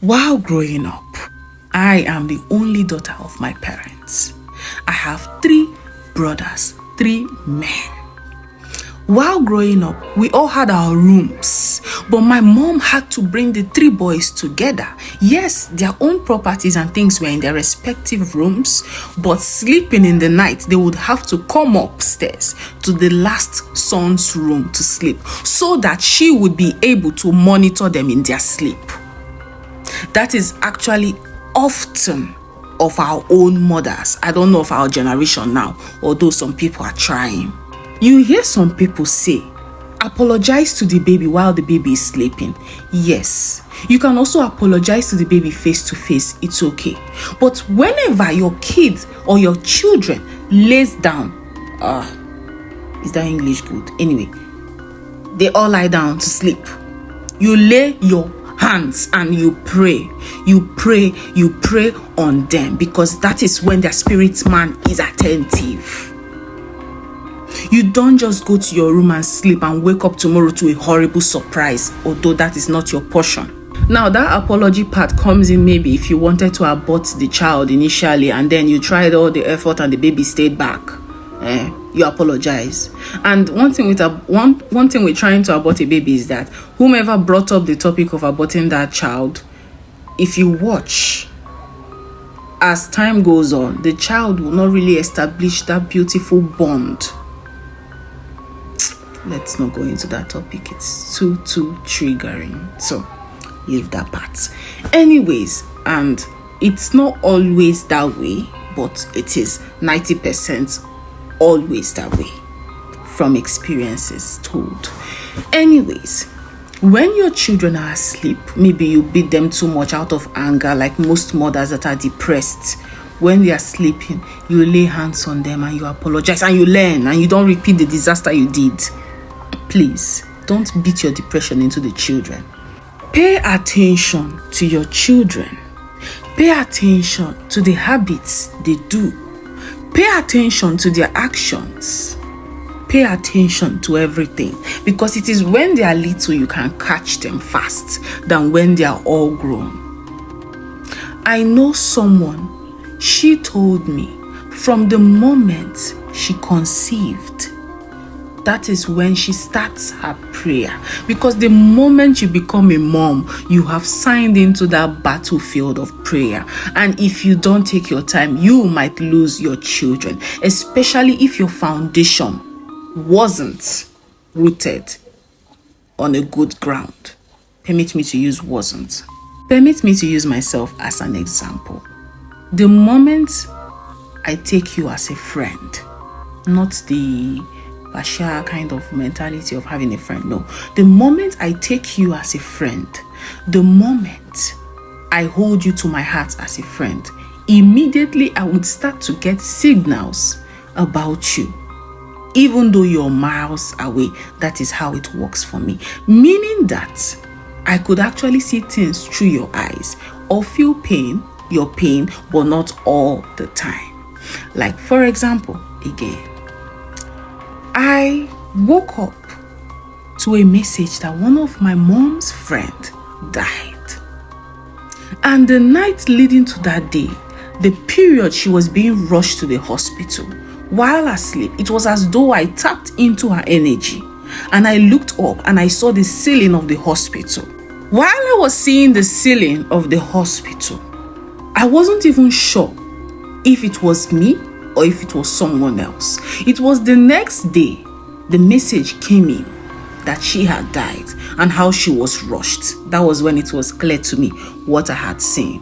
While growing up, I am the only daughter of my parents. I have 3 brothers, 3 men. While growing up, we all had our rooms, but my mom had to bring the 3 boys together. Yes, their own properties and things were in their respective rooms, but sleeping in the night, they would have to come upstairs to the last son's room to sleep so that she would be able to monitor them in their sleep. That is actually often of our own mothers. I don't know of our generation now, although some people are trying. You hear some people say, apologize to the baby while the baby is sleeping. Yes, you can also apologize to the baby face to face. It's okay. But whenever your kids or your children lays down, is that English good? Anyway, they all lie down to sleep. You lay your hands and you pray on them, because that is when their spirit man is attentive. You don't just go to your room and sleep and wake up tomorrow to a horrible surprise, although that is not your portion. Now, that apology part comes in maybe if you wanted to abort the child initially and then you tried all the effort and the baby stayed back. You apologize. And one thing with trying to abort a baby is that whomever brought up the topic of aborting that child, if you watch, as time goes on, the child will not really establish that beautiful bond. Let's not go into that topic. It's too triggering. So leave that part. Anyways, and it's not always that way, but it is 90% always that way from experiences told. Anyways, when your children are asleep, maybe you beat them too much out of anger, like most mothers that are depressed. When they are sleeping, you lay hands on them and you apologize and you learn and you don't repeat the disaster you did. Please, don't beat your depression into the children. Pay attention to your children. Pay attention to the habits they do. Pay attention to their actions. Pay attention to everything, because it is when they are little you can catch them fast than when they are all grown. I know someone, she told me from the moment she conceived, that is when she starts her prayer. Because the moment you become a mom, you have signed into that battlefield of prayer. And if you don't take your time, you might lose your children, especially if your foundation wasn't rooted on a good ground. Permit me to use wasn't. Permit me to use myself as an example. The moment I take you as a friend, not the partial kind of mentality of having a friend. No, the moment I take you as a friend, the moment I hold you to my heart as a friend, immediately I would start to get signals about you. Even though you're miles away, that is how it works for me. Meaning that I could actually see things through your eyes or feel your pain, but not all the time. Like, for example, again, I woke up to a message that one of my mom's friend died. And the night leading to that day, the period she was being rushed to the hospital, while asleep, it was as though I tapped into her energy. And I looked up and I saw the ceiling of the hospital. While I was seeing the ceiling of the hospital, I wasn't even sure if it was me or if it was someone else. It was the next day the message came in that she had died and how she was rushed. That was when it was clear to me what I had seen.